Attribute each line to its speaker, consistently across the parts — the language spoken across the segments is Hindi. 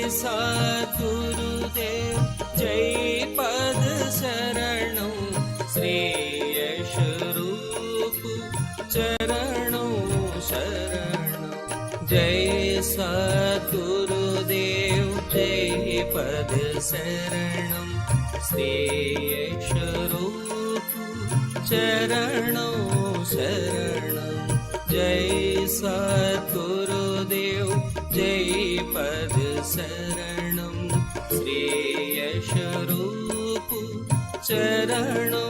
Speaker 1: सद्गुरुदेव जय पद शरणौ श्रेयस रूप चरणौ शरणौ। जय सद्गुरुदेव जय पद शरणौ श्रेयस रूप चरणौ शरणौ। जय सद्गुरुदेव जय पद शरणौ श्रेयस रूप चरणौ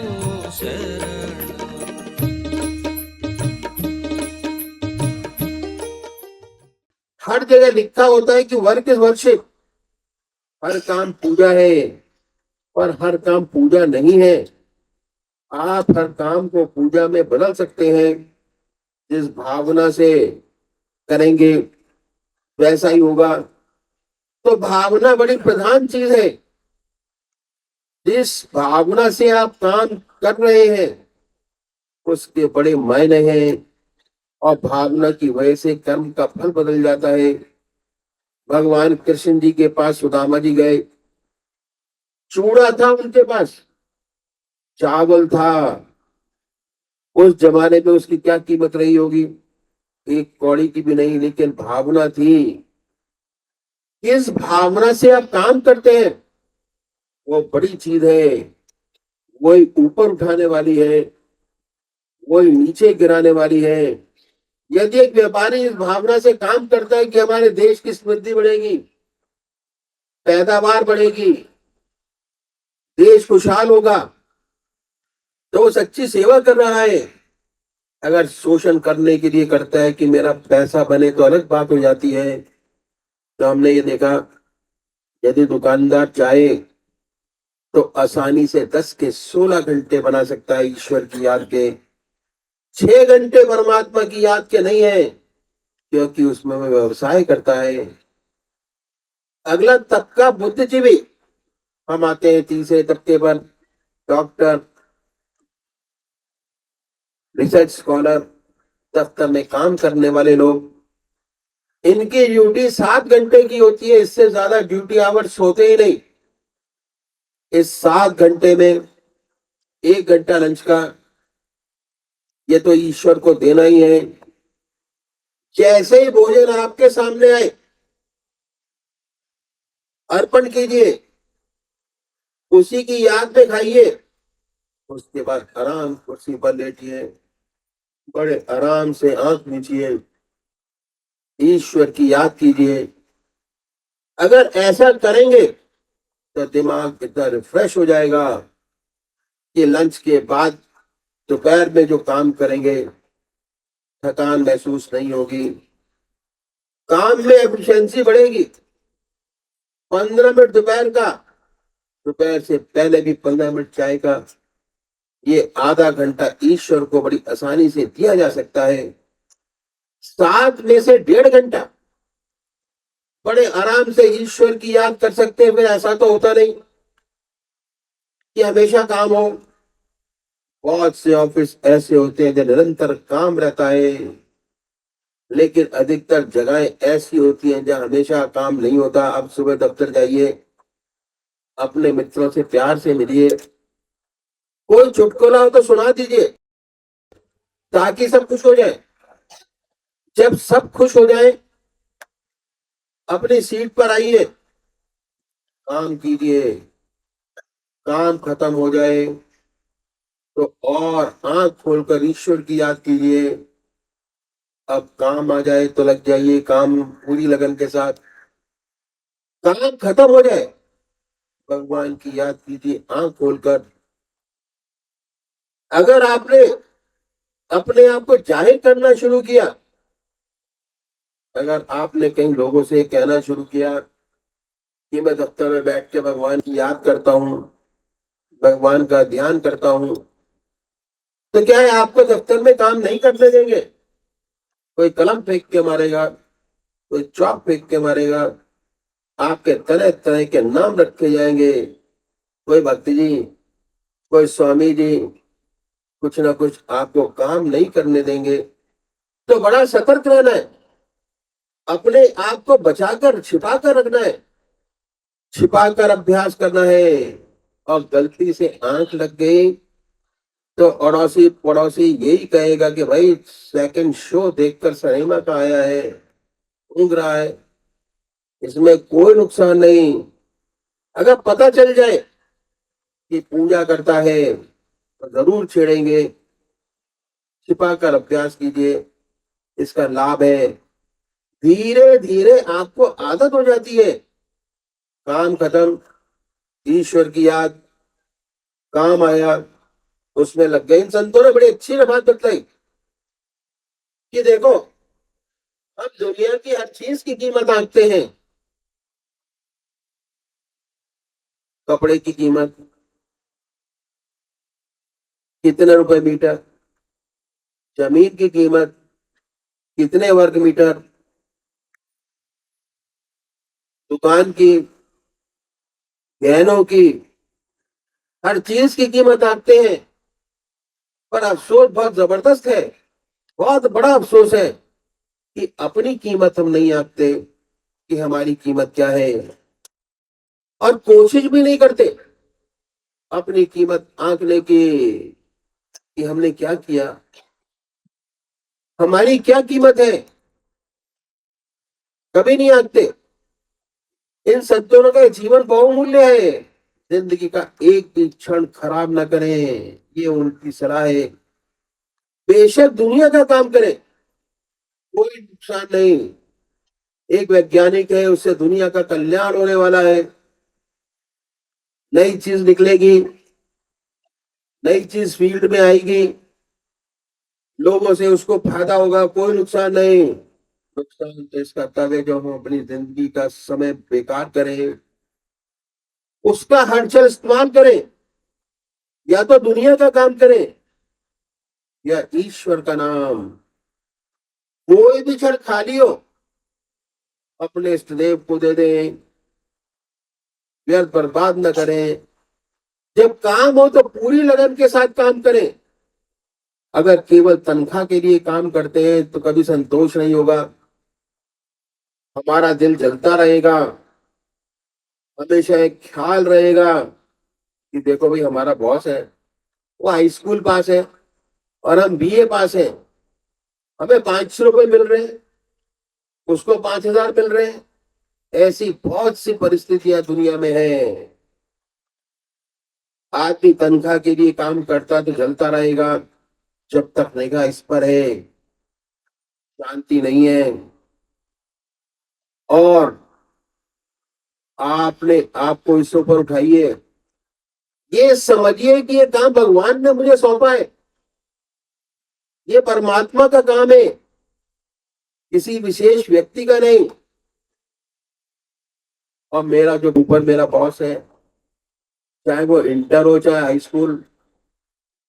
Speaker 1: शरणौ।
Speaker 2: हर जगह लिखा होता है कि वर्क इज वर्शिप, हर काम पूजा है, पर हर काम पूजा नहीं है। आप हर काम को पूजा में बदल सकते हैं। जिस भावना से करेंगे वैसा ही होगा। तो भावना बड़ी प्रधान चीज है। जिस भावना से आप काम कर रहे हैं उसके बड़े मायने हैं, और भावना की वजह से कर्म का फल बदल जाता है। भगवान कृष्ण जी के पास सुदामा जी गए, चूड़ा था उनके पास, चावल था। उस जमाने में उसकी क्या कीमत रही होगी, एक कौड़ी की भी नहीं, लेकिन भावना थी। किस भावना से आप काम करते हैं वो बड़ी चीज है। वही ऊपर उठाने वाली है, वही नीचे गिराने वाली है। यदि एक व्यापारी इस भावना से काम करता है कि हमारे देश की समृद्धि बढ़ेगी, पैदावार बढ़ेगी, देश खुशहाल होगा, तो वो सच्ची सेवा कर रहा है। अगर शोषण करने के लिए करता है कि मेरा पैसा बने तो अलग बात हो जाती है। तो हमने ये देखा, यदि दुकानदार चाहे तो आसानी से 10 के 16 घंटे बना सकता है ईश्वर की याद के, 6 घंटे परमात्मा की याद के नहीं है, क्योंकि उसमें वो व्यवसाय करता है। अगला तबका बुद्धिजीवी, हम आते हैं तीसरे तबके पर, डॉक्टर, रिसर्च स्कॉलर, दफ्तर में काम करने वाले लोग। इनकी ड्यूटी 7 घंटे की होती है, इससे ज्यादा ड्यूटी आवर्स होते ही नहीं। इस 7 घंटे में 1 घंटा लंच का ये तो ईश्वर को देना ही है। जैसे ही भोजन आपके सामने आए अर्पण कीजिए, उसी की याद में खाइए। उसके बाद आराम कुर्सी पर लेटिए, बड़े आराम से आंख मीचिए, ईश्वर की याद कीजिए। अगर ऐसा करेंगे तो दिमाग इतना रिफ्रेश हो जाएगा कि लंच के बाद दोपहर में जो काम करेंगे थकान महसूस नहीं होगी, काम में एफिशिएंसी बढ़ेगी। 15 मिनट दोपहर का, दोपहर से पहले भी 15 मिनट चाय का, ये आधा घंटा ईश्वर को बड़ी आसानी से दिया जा सकता है। 7 में से 1.5 घंटा बड़े आराम से ईश्वर की याद कर सकते हैं। फिर ऐसा तो होता नहीं कि हमेशा काम हो। बहुत से ऑफिस ऐसे होते हैं जो निरंतर काम रहता है, लेकिन अधिकतर जगहें ऐसी होती हैं जहां हमेशा काम नहीं होता। अब सुबह दफ्तर जाइए, अपने मित्रों से प्यार से मिलिए, कोई चुटकुला हो तो सुना दीजिए ताकि सब खुश हो जाए। जब सब खुश हो जाए अपनी सीट पर आइए, काम कीजिए। काम खत्म हो जाए तो और आंख खोलकर ईश्वर की याद कीजिए। अब काम आ जाए तो लग जाइए काम पूरी लगन के साथ। काम खत्म हो जाए भगवान की याद कीजिए आंख खोलकर। अगर आपने अपने आप को जाहिर करना शुरू किया, अगर आपने कई लोगों से कहना शुरू किया कि मैं दफ्तर में बैठ के भगवान की याद करता हूँ, भगवान का ध्यान करता हूँ, तो क्या है आपको दफ्तर में काम नहीं करने देंगे। कोई कलम फेंक के मारेगा, कोई चौक फेंक के मारेगा, आपके तरह तरह के नाम रखे जाएंगे। कोई भक्ति जी, कोई स्वामी जी, कुछ ना कुछ आपको काम नहीं करने देंगे। तो बड़ा सतर्क रहना है, अपने आप को बचाकर छिपा कर रखना है। छिपा कर अभ्यास करना है। और गलती से आंख लग गई तो अड़ोसी पड़ोसी यही कहेगा कि भाई सेकंड शो देखकर सिनेमा का आया है, ऊँग रहा है, इसमें कोई नुकसान नहीं। अगर पता चल जाए कि पूजा करता है तो जरूर छेड़ेंगे। छिपा कर अभ्यास कीजिए, इसका लाभ है। धीरे धीरे आपको आदत हो जाती है। काम खत्म, ईश्वर की याद, काम आया, उसमें लग गए। इन संतों ने बड़ी अच्छी बात बताई कि देखो, हम दुनिया की हर चीज की कीमत आंकते हैं। कपड़े की कीमत कितने रुपए मीटर, जमीन की कीमत कितने वर्ग मीटर, दुकान की, गहनों की, हर चीज की कीमत आंकते हैं। पर अफसोस बहुत जबरदस्त है, बहुत बड़ा अफसोस है कि अपनी कीमत हम नहीं आंकते कि हमारी कीमत क्या है, और कोशिश भी नहीं करते अपनी कीमत आंकने की कि हमने क्या किया, हमारी क्या कीमत है, कभी नहीं आंकते। इन सज्जनों का जीवन बहुमूल्य है। जिंदगी का एक भी क्षण खराब ना करें, ये उनकी सलाह है। बेशक दुनिया का काम करें, कोई नुकसान नहीं। एक वैज्ञानिक है, उससे दुनिया का कल्याण होने वाला है। नई चीज निकलेगी, नई चीज फील्ड में आएगी, लोगों से उसको फायदा होगा, कोई नुकसान नहीं। नुकसान तो इसका तब है जो हम अपनी जिंदगी का समय बेकार करें, उसका हर चल इस्तेमाल करें। या तो दुनिया का काम करें या ईश्वर का नाम। कोई भी क्षण खाली हो, अपने इष्ट देव को दे दें, व्यर्थ बर्बाद न करें। जब काम हो तो पूरी लगन के साथ काम करें। अगर केवल तनख्वाह के लिए काम करते हैं तो कभी संतोष नहीं होगा, हमारा दिल जलता रहेगा। हमेशा एक ख्याल रहेगा कि देखो भाई, हमारा बॉस है, वो हाई स्कूल पास है और हम बीए पास हैं, हमें 500 रुपए मिल रहे हैं, उसको 5,000 मिल रहे हैं। ऐसी बहुत सी परिस्थितियां दुनिया में है। आदमी तनख्वाह के लिए काम करता तो जलता रहेगा, जब तक निगाह इस पर है, शांति नहीं है। और आपने आपको इस ऊपर उठाइए, ये समझिए कि ये काम भगवान ने मुझे सौंपा है, ये परमात्मा का काम है, किसी विशेष व्यक्ति का नहीं। और मेरा जो ऊपर मेरा बॉस है, चाहे वो इंटर हो चाहे हाई स्कूल,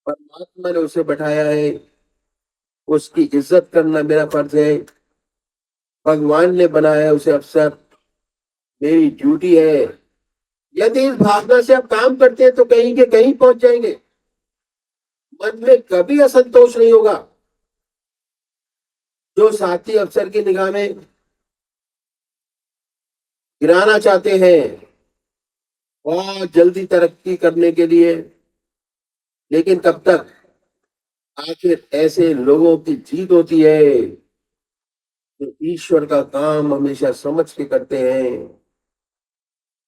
Speaker 2: परमात्मा ने उसे बैठाया है, उसकी इज्जत करना मेरा फर्ज है। भगवान ने बनाया उसे अफसर, मेरी ड्यूटी है। यदि इस भावना से आप काम करते हैं तो कहीं के कहीं पहुंच जाएंगे। मन में कभी असंतोष नहीं होगा। जो साथी अफसर की निगाह में गिराना चाहते हैं बहुत जल्दी तरक्की करने के लिए, लेकिन कब तक, आखिर ऐसे लोगों की जीत होती है जो ईश्वर का काम हमेशा समझ के करते हैं।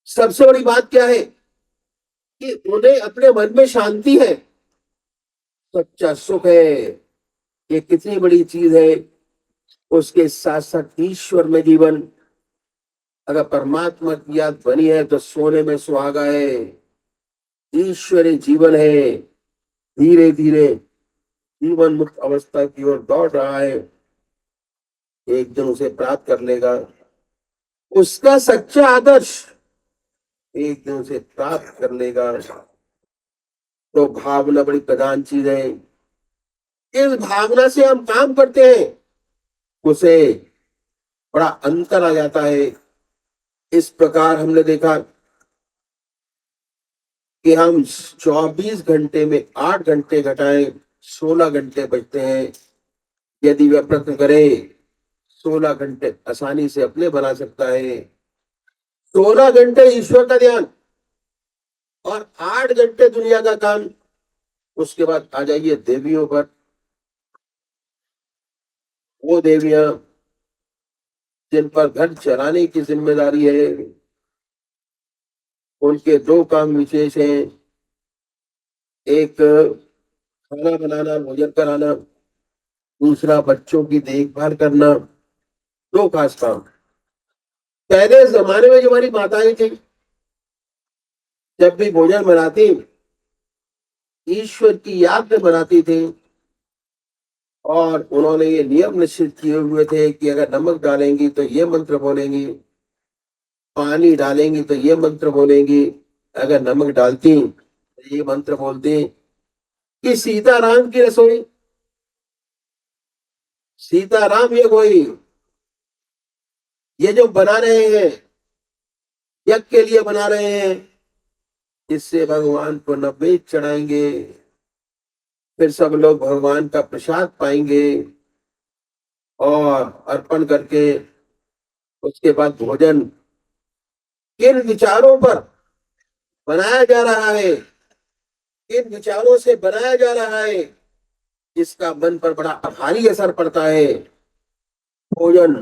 Speaker 2: सबसे बड़ी बात क्या है कि उन्हें अपने मन में शांति है, सच्चा सुख है। ये कितनी बड़ी चीज है। उसके साथ साथ ईश्वर में जीवन। अगर परमात्मा की याद बनी है तो सोने में सुहागा है, ईश्वरीय जीवन है। धीरे धीरे जीवन मुक्त अवस्था की ओर दौड़ रहा है, एक दिन उसे प्राप्त कर लेगा। उसका सच्चा आदर्श एक दिन उसे प्राप्त कर लेगा। तो भावना बड़ी प्रधान चीज है। इस भावना से हम काम करते हैं, उसे बड़ा अंतर आ जाता है। इस प्रकार हमने देखा कि हम 24 घंटे में 8 घंटे घटाएं, 16 घंटे बचते हैं। यदि वह प्रयत्न करे, 16 घंटे आसानी से अपने बना सकता है। 16 घंटे ईश्वर का ध्यान और 8 घंटे दुनिया का काम। उसके बाद आ जाइए देवियों पर। वो देवियां जिन पर घर चलाने की जिम्मेदारी है, उनके दो काम विशेष हैं। एक खाना बनाना, भोजन कराना, दूसरा बच्चों की देखभाल करना। दो खास काम। पहले जमाने में जो हमारी माताएं थी, जब भी भोजन बनाती, ईश्वर की याद में बनाती थी। और उन्होंने ये नियम निश्चित किए हुए थे कि अगर नमक डालेंगी तो ये मंत्र बोलेंगी, पानी डालेंगी तो ये मंत्र बोलेंगी, अगर नमक डालती तो ये मंत्र बोलती। कि सीताराम की रसोई, सीताराम ये कोई, ये जो बना रहे हैं, यज्ञ के लिए बना रहे हैं, इससे भगवान को नैवेद्य चढ़ाएंगे, फिर सब लोग भगवान का प्रसाद पाएंगे और अर्पण करके उसके बाद भोजन किन विचारों पर बनाया जा रहा है, किन विचारों से बनाया जा रहा है, जिसका मन पर बड़ा भारी असर पड़ता है। भोजन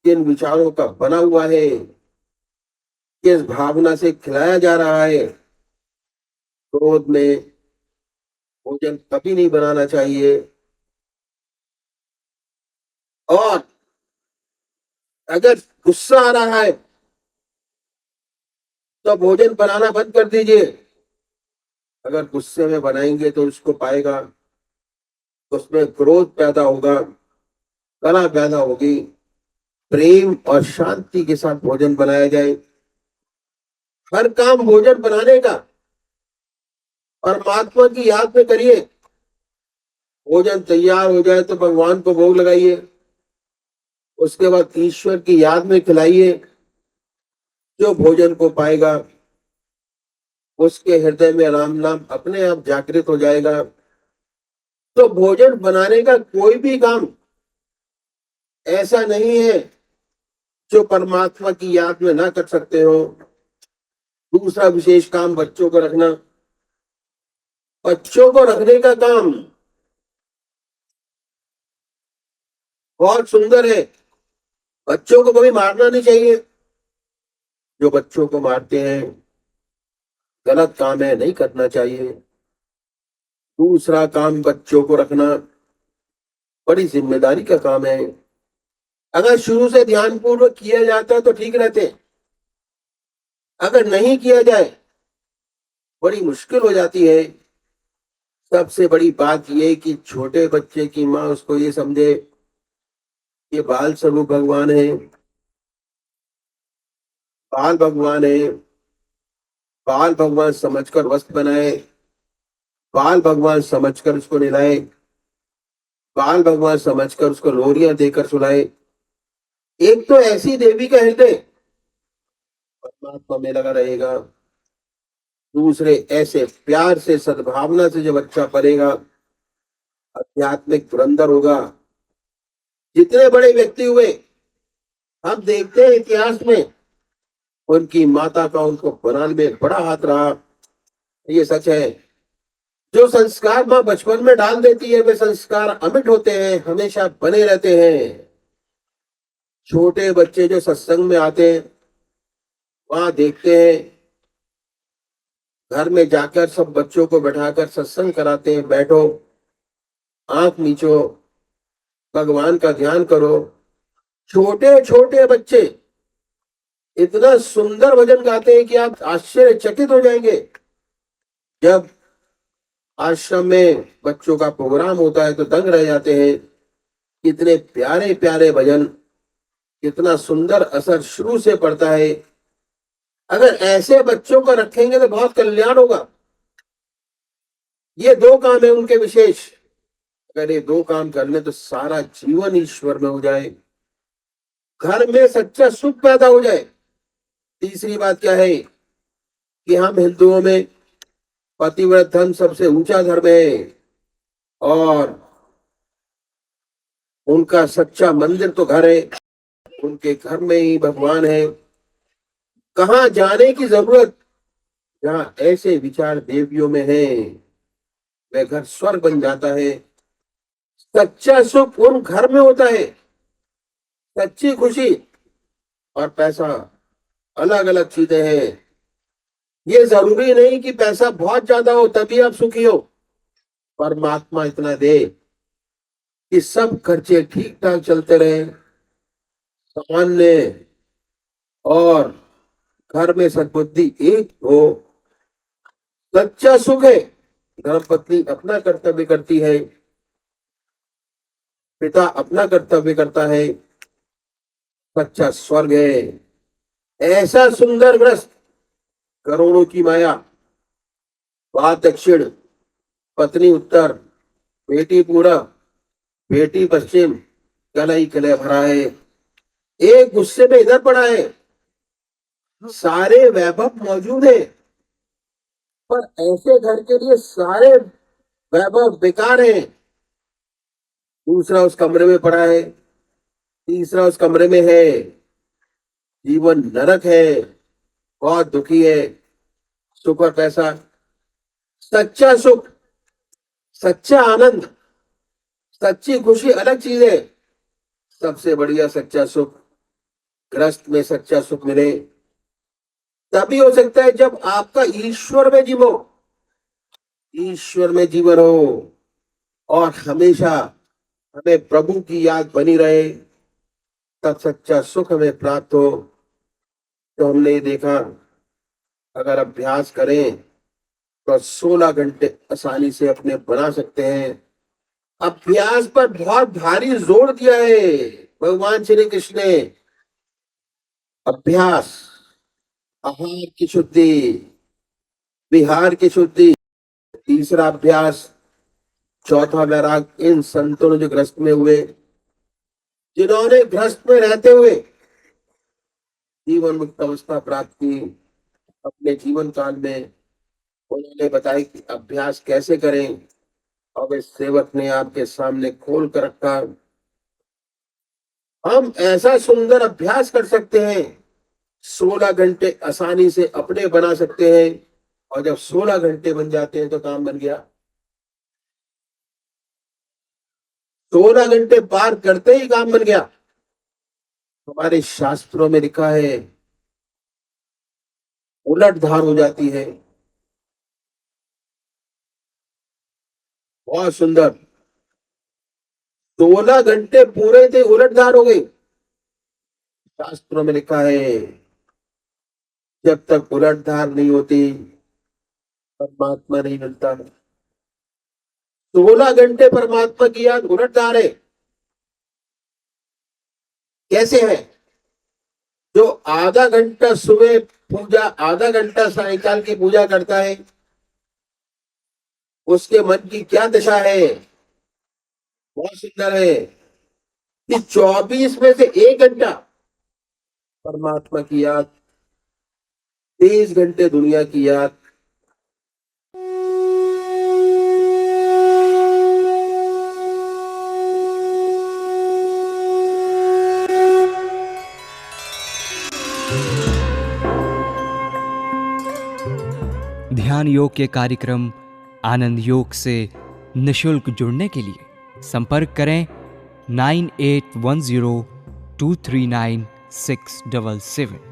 Speaker 2: किन विचारों का बना हुआ है, किस भावना से खिलाया जा रहा है। क्रोध में भोजन कभी नहीं बनाना चाहिए। और अगर गुस्सा आ रहा है तो भोजन बनाना बंद कर दीजिए। अगर गुस्से में बनाएंगे तो उसको पाएगा, उसमें क्रोध पैदा होगा, कला पैदा होगी। प्रेम और शांति के साथ भोजन बनाया जाए। हर काम भोजन बनाने का परमात्मा की याद में करिए। भोजन तैयार हो जाए तो भगवान को भोग लगाइए, उसके बाद ईश्वर की याद में खिलाइए। जो भोजन को पाएगा उसके हृदय में राम नाम अपने आप जागृत हो जाएगा। तो भोजन बनाने का कोई भी काम ऐसा नहीं है जो परमात्मा की याद में ना कर सकते हो। दूसरा विशेष काम बच्चों को रखना। बच्चों को रखने का काम बहुत सुंदर है। बच्चों को कभी मारना नहीं चाहिए। जो बच्चों को मारते हैं गलत काम है, नहीं करना चाहिए। दूसरा काम बच्चों को रखना बड़ी जिम्मेदारी का काम है। अगर शुरू से ध्यान पूर्वक किया जाता है तो ठीक रहते, अगर नहीं किया जाए बड़ी मुश्किल हो जाती है। सबसे बड़ी बात यह कि छोटे बच्चे की माँ उसको ये समझे ये बाल स्वरूप भगवान है, बाल भगवान है। बाल भगवान समझकर वस्त्र बनाए, बाल भगवान समझकर उसको नहलाए, बाल भगवान समझकर उसको लोरियां देकर सुलाए। एक तो ऐसी देवी का हृदय परमात्मा में लगा रहेगा, दूसरे ऐसे प्यार से सद्भावना से जब बच्चा पलेगा, आध्यात्मिक धुरंधर होगा। जितने बड़े व्यक्ति हुए हम देखते हैं इतिहास में, उनकी माता का उनको बनाने में बड़ा हाथ रहा। ये सच है। जो संस्कार माँ बचपन में डाल देती है वे संस्कार अमिट होते हैं, हमेशा बने रहते हैं। छोटे बच्चे जो सत्संग में आते हैं वहां देखते हैं, घर में जाकर सब बच्चों को बैठाकर सत्संग कराते हैं। बैठो, आंख मीचो, भगवान का ध्यान करो। छोटे छोटे बच्चे इतना सुंदर भजन गाते हैं कि आप आश्चर्यचकित हो जाएंगे। जब आश्रम में बच्चों का प्रोग्राम होता है तो दंग रह जाते हैं। कितने प्यारे प्यारे भजन, कितना सुंदर असर शुरू से पड़ता है। अगर ऐसे बच्चों को रखेंगे तो बहुत कल्याण होगा। ये दो काम है उनके विशेष। अगर ये दो काम कर ले तो सारा जीवन ईश्वर में हो जाए, घर में सच्चा सुख पैदा हो जाए। तीसरी बात क्या है कि हम हिंदुओं में पतिव्रत धर्म सबसे ऊंचा धर्म है और उनका सच्चा मंदिर तो घर है। उनके घर में ही भगवान है। कहां जाने की जरूरत, जहां ऐसे विचार देवियों में है, वह घर स्वर्ग बन जाता है। सच्चा सुख उन घर में होता है। सच्ची खुशी और पैसा अलग अलग चीजें हैं। ये जरूरी नहीं कि पैसा बहुत ज्यादा हो तभी आप सुखी हो। परमात्मा इतना दे कि सब खर्चे ठीक ठाक चलते रहे, सामान्य, और घर में सद्बुद्धि एक हो। सच्चा सुख है। धर्मपत्नी अपना कर्तव्य करती है, पिता अपना कर्तव्य करता है। सच्चा स्वर्ग है। ऐसा सुंदर ग्रस्त, करोड़ों की माया, बात दक्षिण, पत्नी उत्तर, बेटी पूरब, बेटी पश्चिम, कलई कलय भरा है। एक गुस्से में इधर पड़ा है। सारे वैभव मौजूद है, पर ऐसे घर के लिए सारे वैभव बेकार है। दूसरा उस कमरे में पड़ा है, तीसरा उस कमरे में है। जीवन नरक है, बहुत दुखी है। सुख और पैसा, सच्चा सुख, सच्चा आनंद, सच्ची खुशी अलग चीज है। सबसे बढ़िया सच्चा सुख, ग्रस्त में सच्चा सुख मिले तभी हो सकता है जब आपका ईश्वर में जीवो, ईश्वर में जीवन हो और हमेशा हमें प्रभु की याद बनी रहे, तब सच्चा सुख हमें प्राप्त हो। तो हमने ये देखा, अगर अभ्यास करें तो 16 घंटे आसानी से अपने बना सकते हैं। अभ्यास पर बहुत भारी जोर दिया है भगवान श्री कृष्ण ने। अभ्यास, आहार की शुद्धि, विहार की शुद्धि, तीसरा अभ्यास, चौथा वैराग। इन संतों ने जो ग्रस्त में हुए, जिन्होंने ग्रस्त में रहते हुए जीवन मुक्त अवस्था प्राप्त की, अपने जीवन काल में उन्होंने बताया कि अभ्यास कैसे करें। अब इस सेवक ने आपके सामने खोल कर रखा। हम ऐसा सुंदर अभ्यास कर सकते हैं, 16 घंटे आसानी से अपने बना सकते हैं। और जब 16 घंटे बन जाते हैं तो काम बन गया। 16 घंटे पार करते ही काम बन गया। हमारे शास्त्रों में लिखा है, उलट धार हो जाती है। बहुत सुंदर। 16 घंटे पूरे थे, उलट धार हो गई। शास्त्रों में लिखा है, जब तक उलट धार नहीं होती परमात्मा नहीं मिलता। 16 घंटे परमात्मा की याद उलट धार है। कैसे है? जो आधा घंटा सुबह पूजा, आधा घंटा सायकाल की पूजा करता है, उसके मन की क्या दशा है? बहुत सुंदर है कि 24 में से 1 घंटा परमात्मा की याद, 23 घंटे दुनिया की याद।
Speaker 3: ध्यान योग के कार्यक्रम आनंद योग से निशुल्क जुड़ने के लिए संपर्क करें 9810239677।